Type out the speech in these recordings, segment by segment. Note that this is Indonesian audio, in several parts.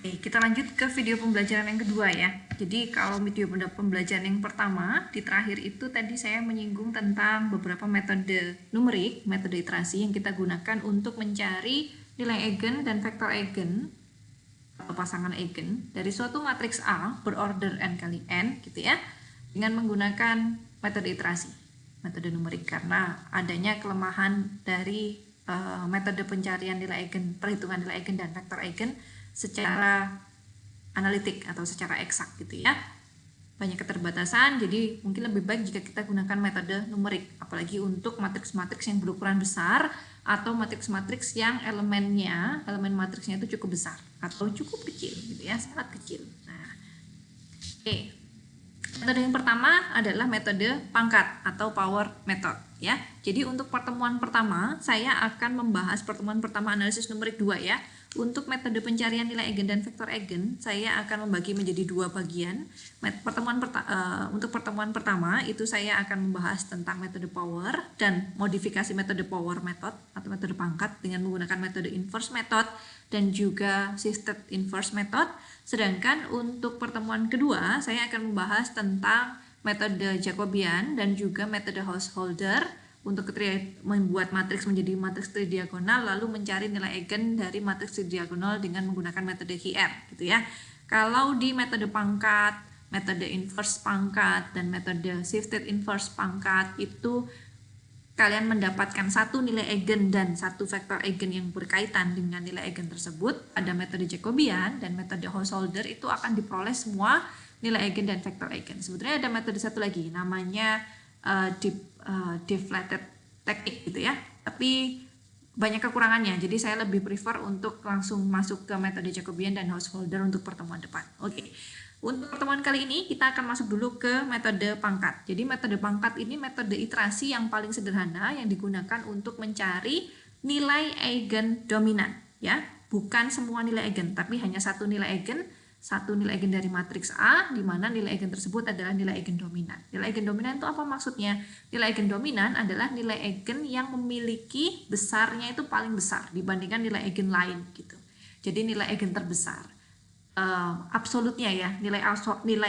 Oke, kita lanjut ke video pembelajaran yang kedua ya. Jadi kalau video pembelajaran yang pertama, di terakhir itu tadi saya menyinggung tentang beberapa metode numerik, metode iterasi yang kita gunakan untuk mencari nilai eigen dan vektor eigen atau pasangan eigen dari suatu matriks A berorder n kali n gitu ya, dengan menggunakan metode iterasi, metode numerik, karena adanya kelemahan dari metode pencarian nilai eigen, perhitungan nilai eigen dan vektor eigen secara analitik atau secara eksak gitu ya. Banyak keterbatasan, jadi mungkin lebih baik jika kita gunakan metode numerik, apalagi untuk matriks-matriks yang berukuran besar atau matriks-matriks yang elemen matriksnya itu cukup besar atau cukup kecil gitu ya, sangat kecil. Nah, oke. Metode yang pertama adalah metode pangkat atau power method ya. Jadi untuk pertemuan pertama saya akan membahas pertemuan pertama analisis numerik 2 ya. Untuk metode pencarian nilai eigen dan vektor eigen saya akan membagi menjadi dua bagian. Untuk pertemuan pertama itu saya akan membahas tentang metode power dan modifikasi metode power method atau metode pangkat dengan menggunakan metode inverse method dan juga shifted inverse method. Sedangkan untuk pertemuan kedua saya akan membahas tentang metode Jacobian dan juga metode Householder untuk membuat matriks menjadi matriks tridiagonal lalu mencari nilai eigen dari matriks tridiagonal dengan menggunakan metode HIR gitu ya. Kalau di metode pangkat, metode inverse pangkat dan metode shifted inverse pangkat itu kalian mendapatkan satu nilai eigen dan satu vektor eigen yang berkaitan dengan nilai eigen tersebut. Pada metode Jacobian dan metode Householder itu akan diperoleh semua nilai eigen dan vektor eigen. Sebetulnya ada metode satu lagi namanya deflated technique gitu ya, tapi banyak kekurangannya, jadi saya lebih prefer untuk langsung masuk ke metode Jacobian dan Householder untuk pertemuan depan. Oke. Untuk pertemuan kali ini kita akan masuk dulu ke metode pangkat. Jadi metode pangkat ini metode iterasi yang paling sederhana yang digunakan untuk mencari nilai eigen dominan ya, bukan semua nilai eigen tapi hanya satu nilai eigen dari matriks A, di mana nilai eigen tersebut adalah nilai eigen dominan. Nilai eigen dominan itu apa maksudnya? Nilai eigen dominan adalah nilai eigen yang memiliki besarnya itu paling besar dibandingkan nilai eigen lain gitu. Jadi nilai eigen terbesar, absolutnya ya, nilai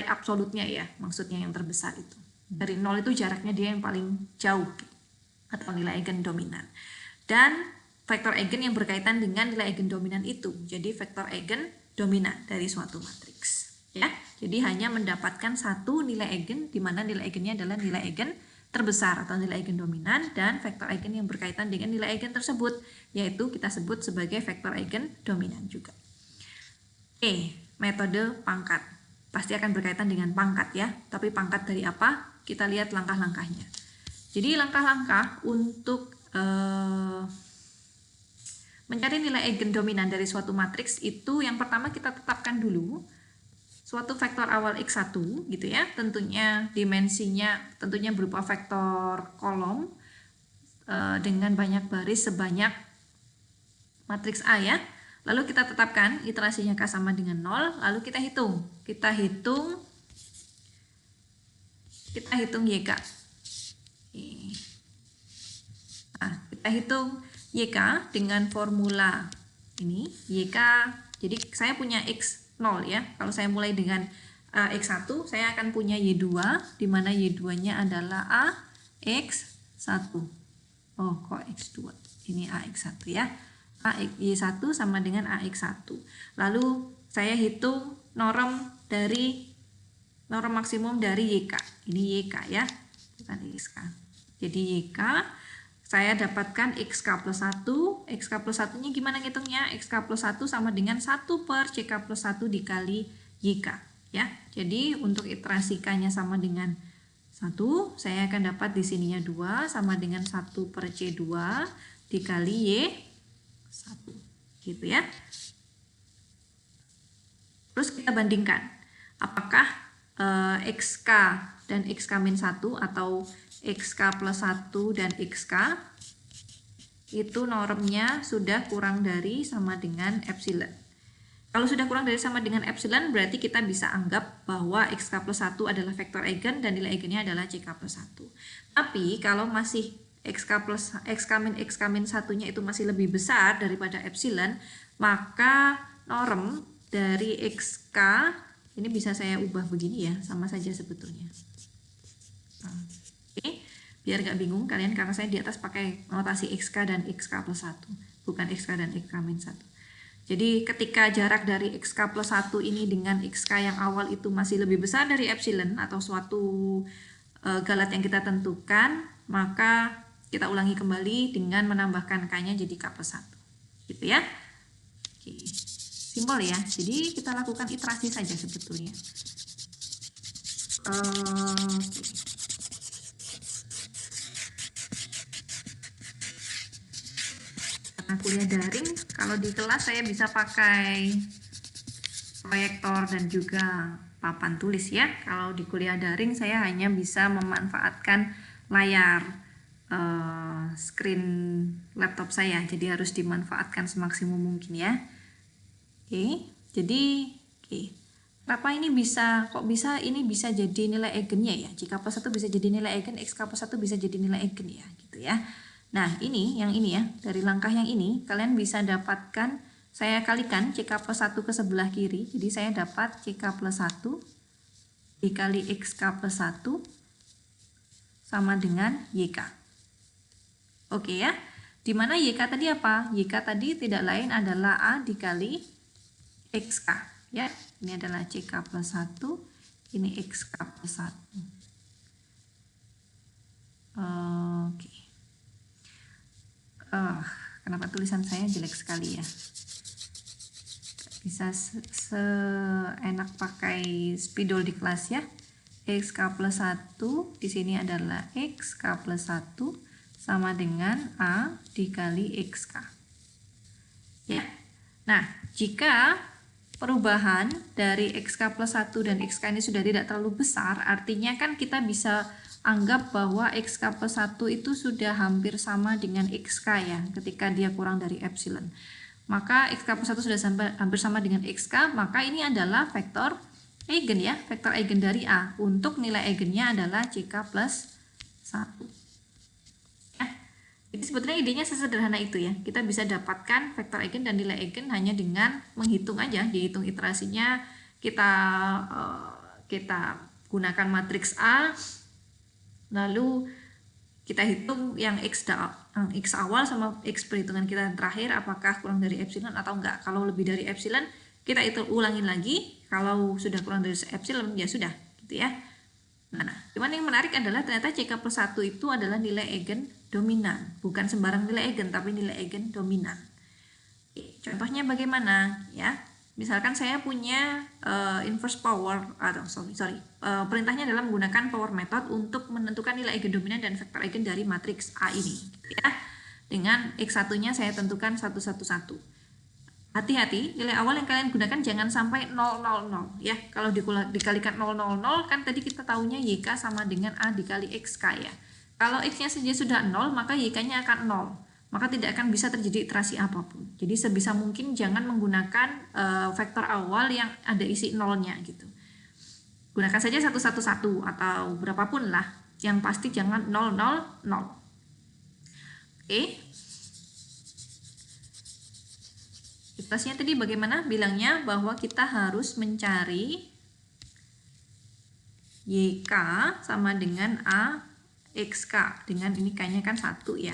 absolutnya ya, maksudnya yang terbesar itu. Dari 0 itu jaraknya dia yang paling jauh gitu, atau nilai eigen dominan. Dan vektor eigen yang berkaitan dengan nilai eigen dominan itu, jadi vektor eigen dominan dari suatu matriks ya. Jadi hanya mendapatkan satu nilai eigen di mana nilai eigennya adalah nilai eigen terbesar atau nilai eigen dominan dan vektor eigen yang berkaitan dengan nilai eigen tersebut, yaitu kita sebut sebagai vektor eigen dominan juga. Oke, metode pangkat pasti akan berkaitan dengan pangkat ya, tapi pangkat dari apa? Kita lihat langkah-langkahnya. Jadi langkah-langkah untuk mencari nilai eigen dominan dari suatu matriks itu yang pertama kita tetapkan dulu suatu vektor awal x1 gitu ya, tentunya dimensinya tentunya berupa vektor kolom dengan banyak baris sebanyak matriks A ya. Lalu kita tetapkan iterasinya K sama dengan 0, lalu kita hitung YK. Nah, kita hitung YK dengan formula ini YK, jadi saya punya X0 ya, kalau saya mulai dengan X1 saya akan punya Y2 di mana Y2 nya adalah AX1. Oh kok X2, ini AX1 ya, Y1 sama dengan AX1. Lalu saya hitung norm maksimum dari YK, ini YK ya, bukan XK. Jadi YK saya dapatkan XK plus 1, XK plus 1 nya gimana ngitungnya? XK plus 1 sama dengan 1 per CK plus 1 dikali YK ya. Jadi untuk iterasi K nya sama dengan 1, saya akan dapat di sininya 2 sama dengan 1 per C2 dikali Y1 gitu ya. Terus kita bandingkan apakah XK dan XK-1 atau XK plus 1 dan XK itu normnya sudah kurang dari sama dengan epsilon. Kalau sudah kurang dari sama dengan epsilon berarti kita bisa anggap bahwa XK plus 1 adalah vektor eigen dan nilai eigennya adalah CK plus 1. Tapi kalau masih XK min 1 nya itu masih lebih besar daripada epsilon, maka norm dari XK, ini bisa saya ubah begini ya, sama saja sebetulnya. Oke, biar nggak bingung kalian, karena saya di atas pakai notasi XK dan XK plus 1, bukan XK dan XK min 1. Jadi ketika jarak dari XK plus 1 ini dengan XK yang awal itu masih lebih besar dari epsilon atau suatu galat yang kita tentukan, maka kita ulangi kembali dengan menambahkan K-nya jadi K plus 1. Gitu ya. Oke. Simpel ya. Jadi kita lakukan iterasi saja sebetulnya. Oke. Karena kuliah daring, kalau di kelas saya bisa pakai proyektor dan juga papan tulis ya. Kalau di kuliah daring saya hanya bisa memanfaatkan layar screen laptop saya, jadi harus dimanfaatkan semaksimum mungkin ya. Oke, jadi kenapa ini bisa, kok bisa ini bisa jadi nilai eigennya ya? Jika plus 1 bisa jadi nilai eigen, XK plus 1 bisa jadi nilai eigen ya, gitu ya. Nah, yang ini ya, dari langkah yang ini kalian bisa dapatkan, saya kalikan CK plus 1 ke sebelah kiri, jadi saya dapat CK plus 1 dikali XK plus 1 sama dengan YK. Oke ya, dimana YK tadi apa? YK tadi tidak lain adalah A dikali XK ya. Ini adalah CK plus 1, ini XK plus 1. Oke. Kenapa tulisan saya jelek sekali ya? Bisa seenak pakai spidol di kelas ya. XK plus 1 di sini adalah XK plus 1 sama dengan A dikali XK. Ya. Nah, jika perubahan dari XK plus 1 dan XK ini sudah tidak terlalu besar, artinya kan kita bisa anggap bahwa XK plus 1 itu sudah hampir sama dengan XK ya, ketika dia kurang dari epsilon. Maka XK plus 1 sudah hampir sama dengan XK, maka ini adalah vektor eigen ya, vektor eigen dari A. Untuk nilai eigennya adalah CK plus 1. Jadi sebetulnya idenya sesederhana itu ya. Kita bisa dapatkan vektor eigen dan nilai eigen hanya dengan menghitung aja, dihitung iterasinya. Kita gunakan matriks A, lalu kita hitung yang X awal sama X perhitungan kita yang terakhir, apakah kurang dari epsilon atau enggak. Kalau lebih dari epsilon, kita itu ulangin lagi. Kalau sudah kurang dari epsilon, ya sudah, gitu ya. Nah, cuman yang menarik adalah ternyata CK plus 1 itu adalah nilai eigen dominan, bukan sembarang nilai eigen, tapi nilai eigen dominan. Contohnya bagaimana ya? Misalkan saya punya inverse power atau perintahnya adalah menggunakan power method untuk menentukan nilai eigen dominan dan vektor eigen dari matriks A ini, gitu ya. Dengan X1-nya saya tentukan 111. Hati-hati, nilai awal yang kalian gunakan jangan sampai 000 ya. Kalau dikalikan 000 kan tadi kita tahunya YK sama dengan A dikali XK ya. Kalau X-nya saja sudah 0, maka YK-nya akan 0. Maka tidak akan bisa terjadi iterasi apapun. Jadi sebisa mungkin jangan menggunakan vektor awal yang ada isi 0-nya gitu. Gunakan saja 111 atau berapapun lah. Yang pasti jangan 000. Oke. Itasnya tadi bagaimana bilangnya, bahwa kita harus mencari YK sama dengan A XK, dengan ini K-nya kan 1 ya.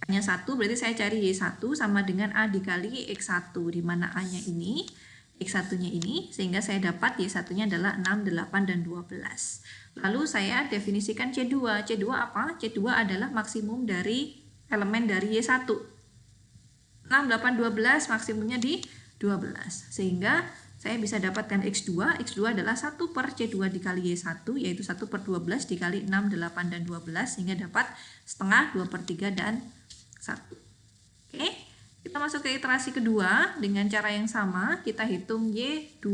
K-nya 1 berarti saya cari Y1 sama dengan A dikali X1, di mana A-nya ini, X1-nya ini, sehingga saya dapat Y1-nya adalah 6, 8, dan 12. Lalu saya definisikan C2. C2 apa? C2 adalah maksimum dari elemen dari Y1. 6, 8, 12 maksimumnya di 12, sehingga saya bisa dapatkan X2. X2 adalah 1 per C2 dikali Y1, yaitu 1 per 12 dikali 6, 8, dan 12, sehingga dapat setengah, 2 per 3, dan 1. Oke, kita masuk ke iterasi kedua dengan cara yang sama. Kita hitung Y2,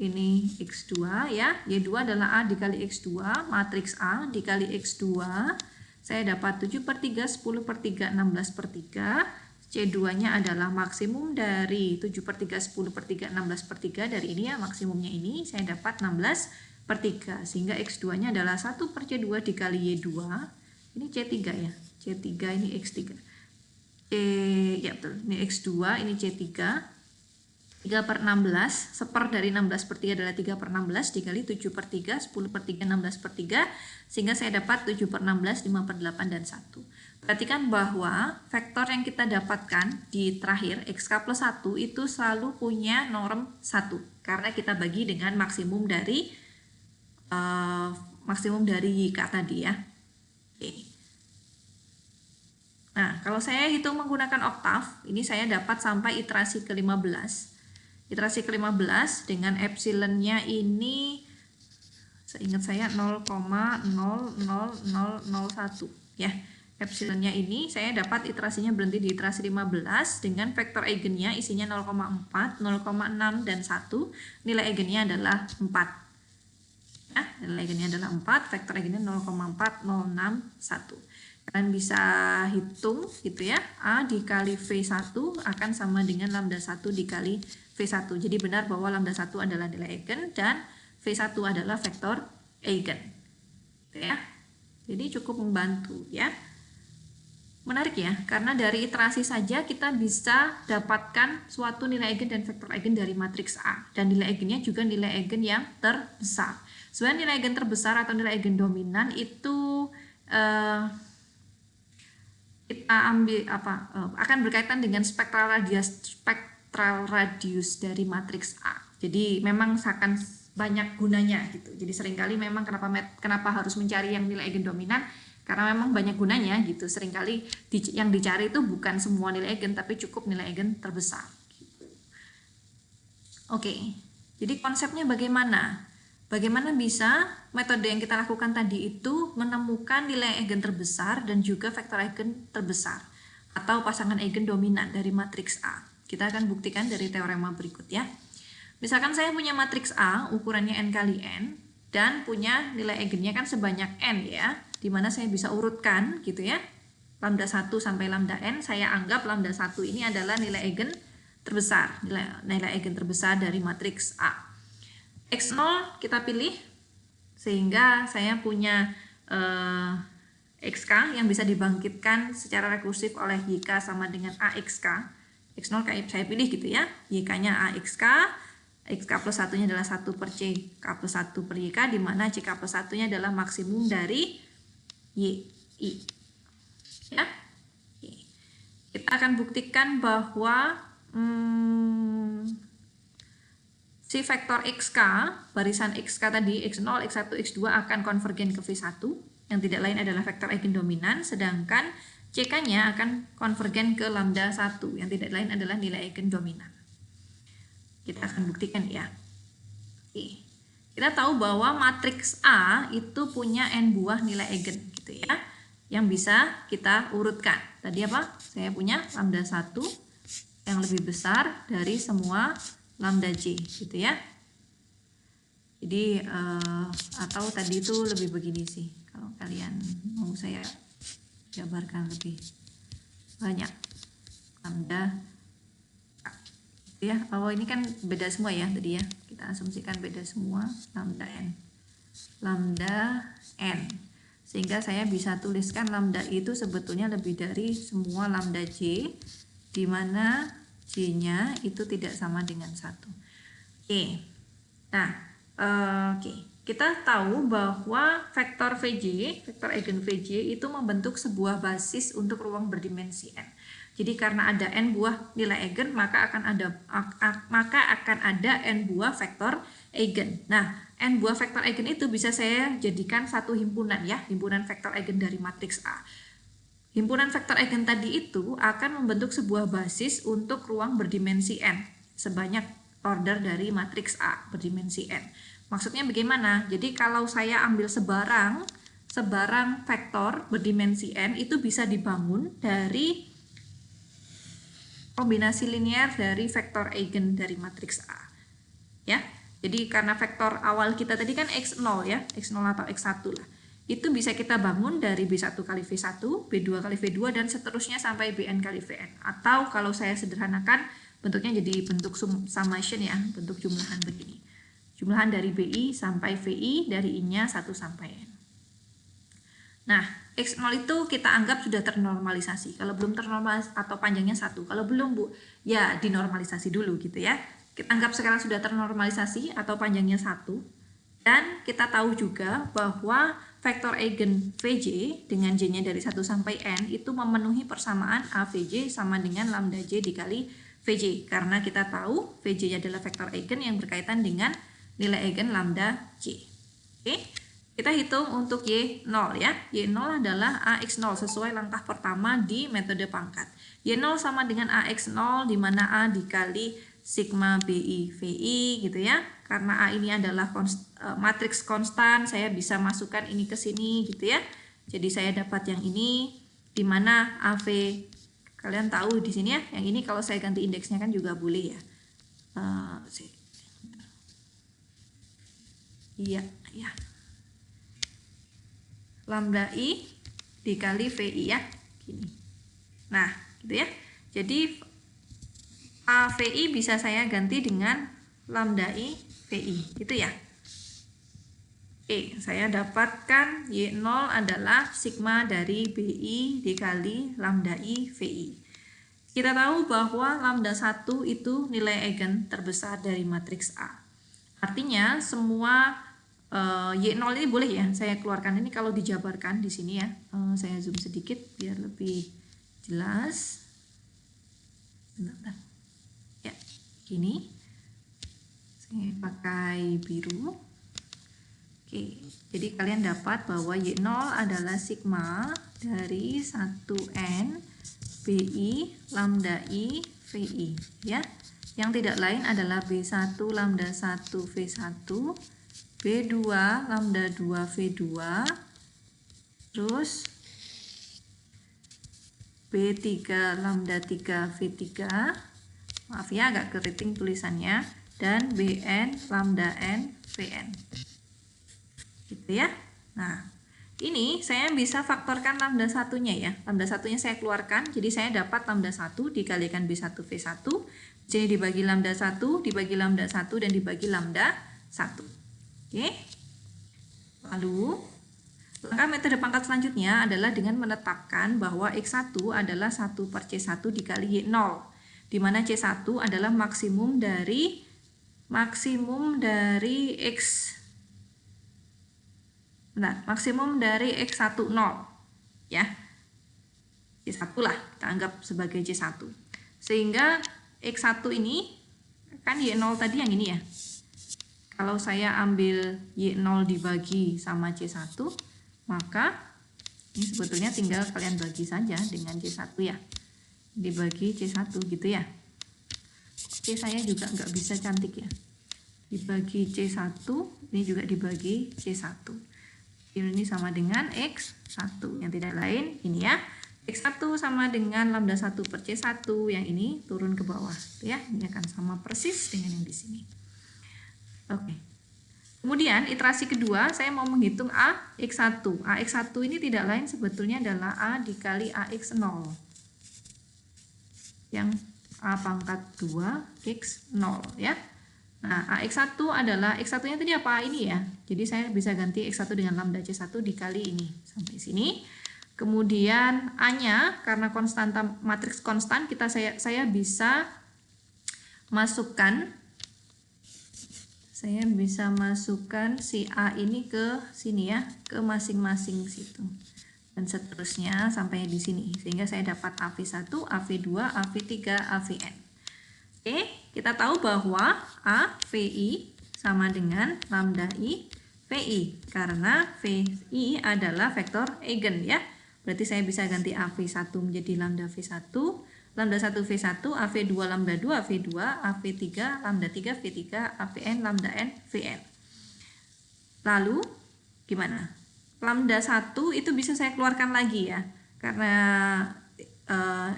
ini X2 ya. Y2 adalah A dikali X2, matriks A dikali X2, saya dapat 7 per 3, 10 per 3, 16 per 3. C2-nya adalah maksimum dari 7 per 3, 10 per 3, 16 per 3. Dari ini ya, maksimumnya ini saya dapat 16 per 3. Sehingga X2-nya adalah 1 per C2 dikali Y2. Ini C3 ya. C3 ini X3. Ya betul. Ini X2, ini C3. 3/16, seper dari 16/3 adalah 3/16 dikali 7/3, 10/3, 16/3, sehingga saya dapat 7/16, 5/8, dan 1. Perhatikan bahwa vektor yang kita dapatkan di terakhir, XK plus 1 itu selalu punya norm 1, karena kita bagi dengan maksimum dari YK tadi ya. Oke. Nah, kalau saya hitung menggunakan oktav, ini saya dapat sampai iterasi ke-15. Iterasi ke-15 dengan epsilonnya ini seingat saya 0,00001 ya. Epsilonnya ini saya dapat iterasinya berhenti di iterasi 15 dengan vektor eigennya isinya 0,4, 0,6 dan 1. Nilai eigennya adalah 4. Ya, nilai eigennya adalah 4, vektor eigennya 0,4061. Kalian bisa hitung gitu ya, A dikali V1 akan sama dengan lambda 1 dikali V1. Jadi benar bahwa lambda 1 adalah nilai eigen dan V1 adalah vektor eigen. Gitu ya. Jadi cukup membantu ya. Menarik ya, karena dari iterasi saja kita bisa dapatkan suatu nilai eigen dan vektor eigen dari matriks A. Dan nilai eigennya juga nilai eigen yang terbesar. Sebenarnya nilai eigen terbesar atau nilai eigen dominan itu kita ambil akan berkaitan dengan spektral radius dari matriks A. Jadi memang akan banyak gunanya gitu. Jadi seringkali memang kenapa harus mencari yang nilai eigen dominan, karena memang banyak gunanya gitu. Seringkali yang dicari itu bukan semua nilai eigen, tapi cukup nilai eigen terbesar gitu. Oke. Jadi konsepnya bagaimana? Bagaimana bisa metode yang kita lakukan tadi itu menemukan nilai eigen terbesar dan juga vektor eigen terbesar atau pasangan eigen dominan dari matriks A. Kita akan buktikan dari teorema berikut ya. Misalkan saya punya matriks A ukurannya n kali n dan punya nilai eigennya kan sebanyak n ya, dimana saya bisa urutkan gitu ya. Lambda 1 sampai lambda n, saya anggap lambda 1 ini adalah nilai eigen terbesar, nilai eigen terbesar dari matriks A. X0 kita pilih sehingga saya punya XK yang bisa dibangkitkan secara rekursif oleh YK sama dengan AXK. X0 saya pilih gitu ya, YK-nya AXK, XK plus 1-nya adalah 1 per CK plus 1 per YK, di mana CK plus 1-nya adalah maksimum dari YI. Ya. Kita akan buktikan bahwa si vektor XK, barisan XK tadi, X0, X1, X2 akan konvergen ke V1, yang tidak lain adalah vektor eigen dominan, sedangkan CK-nya akan konvergen ke lambda 1, yang tidak lain adalah nilai eigen dominan. Kita akan buktikan ya. Oke. Kita tahu bahwa matriks A itu punya n buah nilai eigen, gitu ya, yang bisa kita urutkan. Tadi apa? Saya punya lambda 1 yang lebih besar dari semua lambda J gitu ya. Jadi atau tadi itu lebih begini sih, kalau kalian mau saya jabarkan lebih banyak lambda gitu ya. Oh ini kan beda semua ya tadi ya, kita asumsikan beda semua lambda n, sehingga saya bisa tuliskan lambda itu sebetulnya lebih dari semua lambda J, di mana J-nya itu tidak sama dengan 1. Oke. Nah, kita tahu bahwa vektor VJ, vektor eigen VJ itu membentuk sebuah basis untuk ruang berdimensi n. Jadi karena ada n buah nilai eigen, maka akan ada n buah vektor eigen. Nah, n buah vektor eigen itu bisa saya jadikan satu himpunan ya, himpunan vektor eigen dari matriks A. Himpunan vektor eigen tadi itu akan membentuk sebuah basis untuk ruang berdimensi n sebanyak order dari matriks A berdimensi n. Maksudnya bagaimana? Jadi kalau saya ambil sebarang vektor berdimensi n itu bisa dibangun dari kombinasi linear dari vektor eigen dari matriks A. Ya. Jadi karena vektor awal kita tadi kan x0 ya, x0 atau x1 lah. Itu bisa kita bangun dari B1 kali V1, B2 kali V2, dan seterusnya sampai Bn kali Vn. Atau kalau saya sederhanakan, bentuknya jadi bentuk summation ya, bentuk jumlahan begini. Jumlahan dari BI sampai VI, dari I-nya 1 sampai N. Nah, X0 itu kita anggap sudah ternormalisasi. Kalau belum ternormalisasi atau panjangnya 1. Kalau belum Bu, ya dinormalisasi dulu gitu ya. Kita anggap sekarang sudah ternormalisasi atau panjangnya 1. Dan kita tahu juga bahwa vektor eigen Vj dengan J-nya dari 1 sampai N itu memenuhi persamaan AVJ sama dengan lambda J dikali Vj. Karena kita tahu Vj adalah vektor eigen yang berkaitan dengan nilai eigen lambda J. Oke, kita hitung untuk Y0 ya. Y0 adalah AX0 sesuai langkah pertama di metode pangkat. Y0 sama dengan AX0 di mana A dikali sigma BI VI gitu ya. Karena A ini adalah matriks konstan, saya bisa masukkan ini ke sini gitu ya. Jadi saya dapat yang ini di mana AV kalian tahu di sini ya. Yang ini kalau saya ganti indeksnya kan juga boleh ya. Iya, ya. Lambda I dikali VI ya. Gini. Nah, gitu ya. Jadi AVI bisa saya ganti dengan lambda I VI, gitu ya. Oke, saya dapatkan Y0 adalah sigma dari BI dikali lambda I VI. Kita tahu bahwa lambda 1 itu nilai eigen terbesar dari matriks A. Artinya semua Y0 ini boleh ya, saya keluarkan ini kalau dijabarkan di sini ya. Saya zoom sedikit biar lebih jelas. Bentar. Ya, gini. Saya pakai biru. Oke, jadi kalian dapat bahwa Y0 adalah sigma dari 1N BI lambda I VI ya. Yang tidak lain adalah B1 lambda 1 V1, B2 lambda 2 V2, terus B3 lambda 3 V3, maaf ya agak keriting tulisannya, dan Bn lambda n Vn. Gitu ya. Nah, ini saya bisa faktorkan lambda satunya ya. Lambda satunya saya keluarkan, jadi saya dapat lambda 1 dikalikan B1 V1. Jadi dibagi lambda 1, dibagi lambda 1, dan dibagi lambda 1. Oke. Lalu, langkah metode pangkat selanjutnya adalah dengan menetapkan bahwa X1 adalah 1 per C1 dikali Y0. Di mana C1 adalah maksimum dari X. Benar, maksimum dari X10 ya. C1 lah, kita anggap sebagai C1. Sehingga X1 ini kan Y0 tadi yang ini ya. Kalau saya ambil Y0 dibagi sama C1, maka ini sebetulnya tinggal kalian bagi saja dengan C1 ya. Dibagi C1 gitu ya. Oke, saya juga nggak bisa cantik ya. Dibagi C1, ini juga dibagi C1. Ini sama dengan X1, yang tidak lain ini ya. X1 sama dengan lambda 1 per C1, yang ini turun ke bawah ya. Ini akan sama persis dengan yang di sini. Oke. Kemudian iterasi kedua saya mau menghitung AX1. AX1 ini tidak lain sebetulnya adalah A dikali AX0. Yang A pangkat 2 X0 ya. Nah, AX1 adalah, X1-nya tadi apa? Ini ya. Jadi saya bisa ganti X1 dengan lambda C1 dikali ini. Sampai sini. Kemudian A-nya, karena konstanta matriks konstan, saya bisa masukkan si A ini ke sini ya, ke masing-masing situ. Dan seterusnya sampai di sini. Sehingga saya dapat AV1, AV2, AV3, AVN. Oke, kita tahu bahwa AVI sama dengan lambda I VI karena VI adalah vektor eigen ya. Berarti saya bisa ganti AV1 menjadi lambda V1, lambda 1 V1, AV2 lambda 2 V2, AV3 lambda 3 V3, AVN lambda n Vn. Lalu gimana? Lambda 1 itu bisa saya keluarkan lagi ya. Karena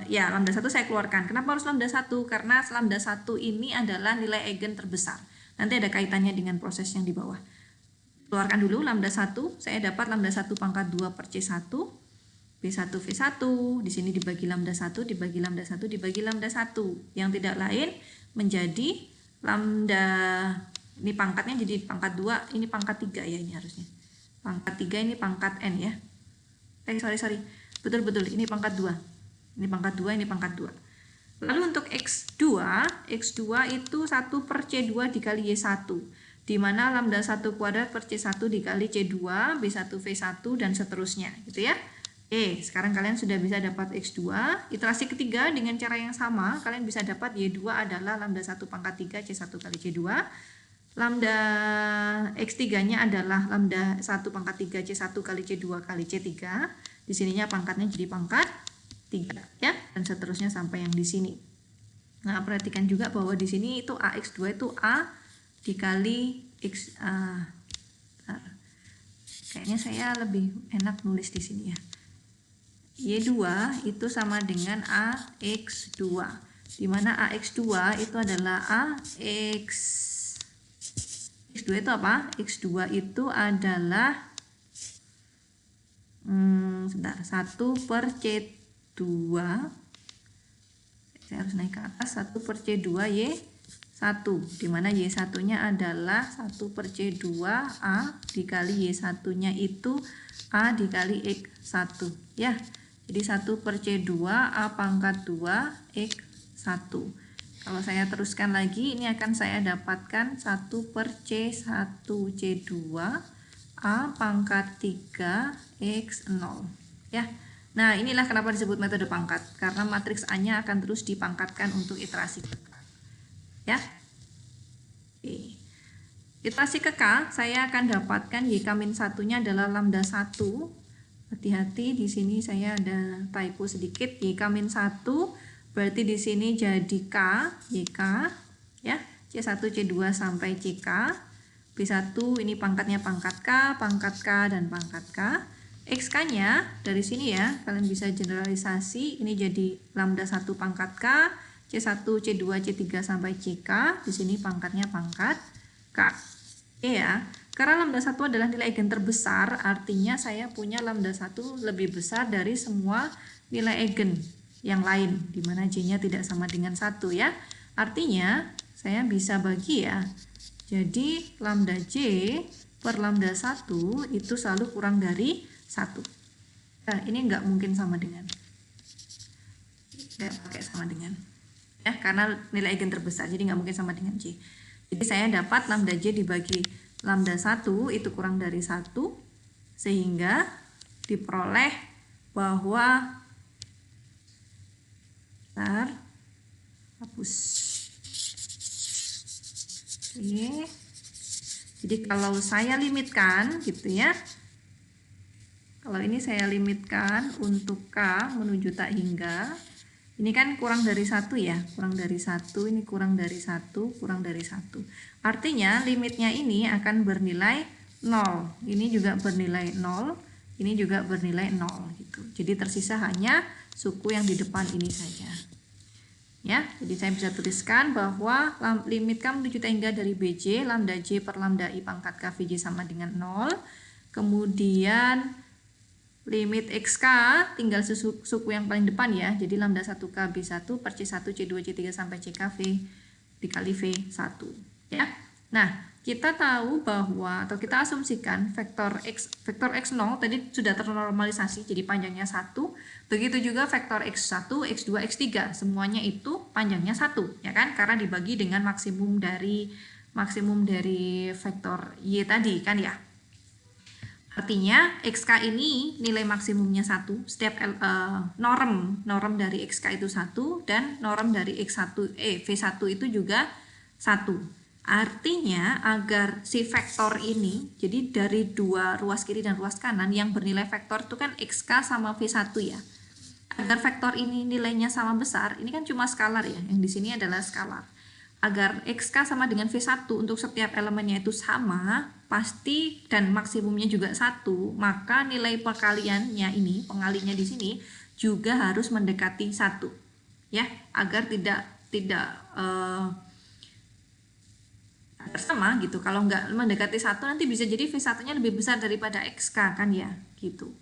ya lambda 1 saya keluarkan. Kenapa harus lambda 1? Karena lambda 1 ini adalah nilai eigen terbesar. Nanti ada kaitannya dengan proses yang di bawah. Keluarkan dulu lambda 1, saya dapat lambda 1 pangkat 2 per C1, B1 V1, di sini dibagi lambda 1, dibagi lambda 1, dibagi lambda 1. Yang tidak lain menjadi lambda, ini pangkatnya jadi pangkat 2, ini pangkat 3 ya ini harusnya. Pangkat 3 ini pangkat N ya. Sorry. Betul, ini pangkat 2. Ini pangkat 2, ini pangkat 2. Lalu untuk X2 itu 1 per C2 dikali Y1, di mana lambda 1 kuadrat per C1 dikali C2, B1 V1 dan seterusnya, gitu ya. Oke, sekarang kalian sudah bisa dapat X2. Iterasi ketiga dengan cara yang sama, kalian bisa dapat Y2 adalah lambda 1 pangkat 3 C1 kali C2. Lambda X3-nya adalah lambda 1 pangkat 3 C1 kali C2 kali C3. Di sininya pangkatnya jadi pangkat 3 ya, dan seterusnya sampai yang di sini. Nah, perhatikan juga bahwa di sini itu AX2 itu A dikali X kayaknya saya lebih enak nulis di sini ya. Y2 itu sama dengan AX2, di mana AX2 itu adalah X2 itu apa? X2 itu adalah 1 per C2, saya harus naik ke atas, 1 per C2 Y1, dimana Y1 nya adalah 1 per C2 A dikali Y1 nya itu A dikali X1 ya, jadi 1 per C2 A pangkat 2 X1. Kalau saya teruskan lagi, ini akan saya dapatkan 1 per C1 C2 A pangkat 3 X0 ya. Nah, inilah kenapa disebut metode pangkat, karena matriks A-nya akan terus dipangkatkan untuk iterasi ke K. Ya. Oke. Iterasi ke K, saya akan dapatkan YK-1-nya adalah lambda 1. Hati-hati, di sini saya ada typo sedikit. YK-1 berarti di sini jadi K, YK ya. C1, C2 sampai CK. B1 ini pangkatnya pangkat K, dan pangkat K. XK-nya dari sini ya, kalian bisa generalisasi, ini jadi lambda 1 pangkat K, C1, C2, C3 sampai CK, di sini pangkatnya pangkat K. Oke ya, karena lambda 1 adalah nilai eigen terbesar, artinya saya punya lambda 1 lebih besar dari semua nilai eigen yang lain, di mana J-nya tidak sama dengan 1 ya. Artinya, saya bisa bagi ya, jadi lambda J per lambda 1 itu selalu kurang dari 1. Nah, ini nggak mungkin sama dengan. Nggak pakai sama dengan. Ya, karena nilai eigen terbesar, jadi nggak mungkin sama dengan J. Jadi saya dapat lambda J dibagi lambda 1 itu kurang dari 1, sehingga diperoleh bahwa hapus. Oke. Jadi kalau saya limitkan gitu ya. Kalau ini saya limitkan untuk K menuju tak hingga. Ini kan kurang dari 1 ya. Kurang dari 1, ini kurang dari 1, kurang dari 1. Artinya limitnya ini akan bernilai 0. Ini juga bernilai 0. Ini juga bernilai 0 gitu. Jadi tersisa hanya suku yang di depan ini saja. Ya, jadi saya bisa tuliskan bahwa limit K menuju tak hingga dari BJ, lambda J per lambda I pangkat K VJ sama dengan 0. Kemudian limit XK tinggal suku yang paling depan ya, jadi lambda 1K B1 per C1 C2 C3 sampai CK V dikali V1 ya. Nah, kita tahu bahwa, atau kita asumsikan vektor X0 tadi sudah ternormalisasi jadi panjangnya 1, begitu juga vektor X1, X2, X3 semuanya itu panjangnya 1 ya kan, karena dibagi dengan maksimum dari vektor Y tadi kan ya. Artinya XK ini nilai maksimumnya 1, setiap norm dari XK itu 1 dan norm dari V1 itu juga 1. Artinya agar si vektor ini, jadi dari dua ruas kiri dan ruas kanan yang bernilai vektor itu kan XK sama V1 ya. Agar vektor ini nilainya sama besar, ini kan cuma skalar ya, yang di sini adalah skalar. Agar XK sama dengan V1 untuk setiap elemennya itu sama, pasti dan maksimumnya juga 1, maka nilai pengalinya di sini juga harus mendekati 1 ya, agar tidak sama gitu. Kalau nggak mendekati 1 nanti bisa jadi V1 nya lebih besar daripada XK kan ya gitu.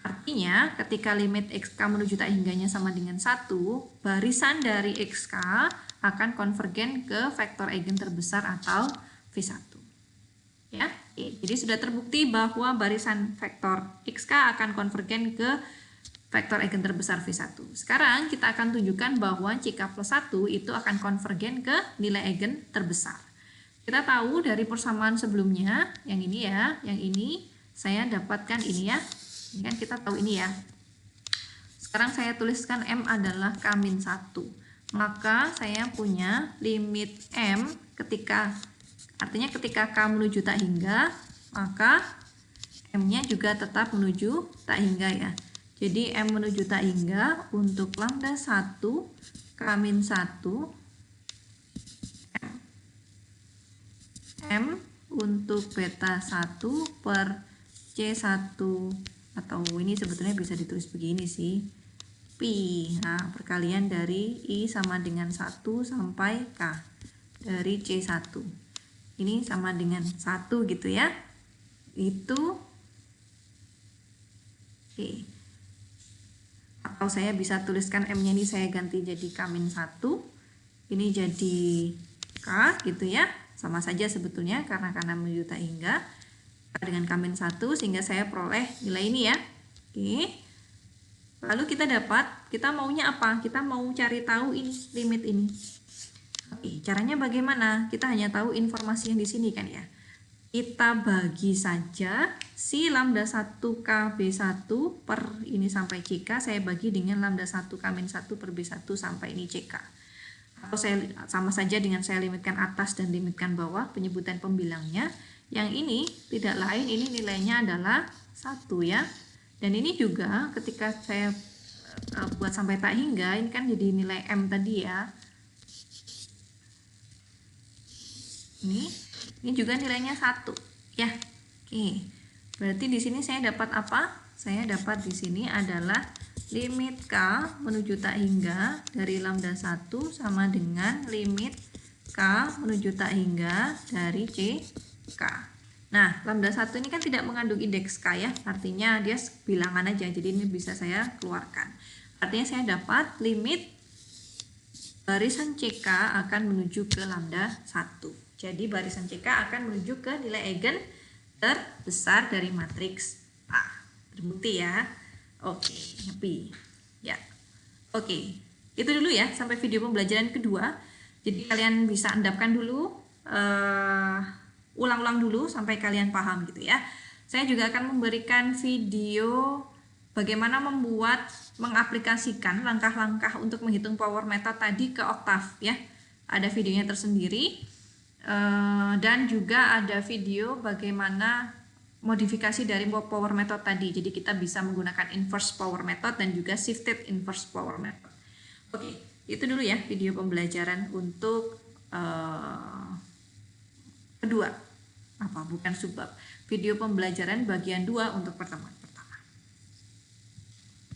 Artinya ketika limit XK menuju tak hingganya sama dengan 1, barisan dari XK akan konvergen ke vektor eigen terbesar atau V1 ya. Jadi sudah terbukti bahwa barisan vektor XK akan konvergen ke vektor eigen terbesar V1. Sekarang kita akan tunjukkan bahwa CK plus 1 itu akan konvergen ke nilai eigen terbesar. Kita tahu dari persamaan sebelumnya, yang ini ya, yang ini saya dapatkan ini ya. Ini kan kita tahu ini ya. Sekarang saya tuliskan M adalah K-1. Maka saya punya limit M artinya ketika K menuju tak hingga, maka M-nya juga tetap menuju tak hingga ya. Jadi M menuju tak hingga untuk lambda 1 K-1 M untuk beta 1 per C1, atau ini sebetulnya bisa ditulis begini sih, Pi. Nah, perkalian dari I sama dengan 1 sampai K dari C1. Ini sama dengan 1 gitu ya. Itu oke. Atau saya bisa tuliskan M-nya ini saya ganti jadi K-1. Ini jadi K gitu ya. Sama saja sebetulnya karena menuju tak hingga dengan K-1 sehingga saya peroleh nilai ini ya. Oke. Lalu kita maunya apa? Kita mau cari tahu ini limit ini. Oke, caranya bagaimana? Kita hanya tahu informasi yang di sini kan ya. Kita bagi saja si lambda 1 KB1 per ini sampai CK, saya bagi dengan lambda 1 K-1 per B1 sampai ini CK. Atau saya sama saja dengan saya limitkan atas dan limitkan bawah penyebutan pembilangnya. Yang ini tidak lain, ini nilainya adalah 1 ya. Dan ini juga ketika saya buat sampai tak hingga, ini kan jadi nilai M tadi ya. Ini juga nilainya 1 ya. Oke. Berarti di sini saya dapat apa? Saya dapat di sini adalah limit K menuju tak hingga dari lambda 1 sama dengan limit K menuju tak hingga dari CK. Nah, lambda 1 ini kan tidak mengandung indeks K ya. Artinya dia bilangan aja. Jadi ini bisa saya keluarkan. Artinya saya dapat limit barisan CK akan menuju ke lambda 1. Jadi barisan CK akan menuju ke nilai eigen terbesar dari matriks A. Terbukti ya. Oke, happy. Ya. Oke. Itu dulu ya sampai video pembelajaran kedua. Jadi kalian bisa endapkan dulu, ulang-ulang dulu sampai kalian paham gitu ya. Saya juga akan memberikan video bagaimana mengaplikasikan langkah-langkah untuk menghitung power method tadi ke Octave ya. Ada videonya tersendiri. Dan juga ada video bagaimana modifikasi dari power method tadi. Jadi kita bisa menggunakan inverse power method dan juga shifted inverse power method. Oke, itu dulu ya video pembelajaran untuk kedua. Bukan subbab. Video pembelajaran bagian 2 untuk pertemuan.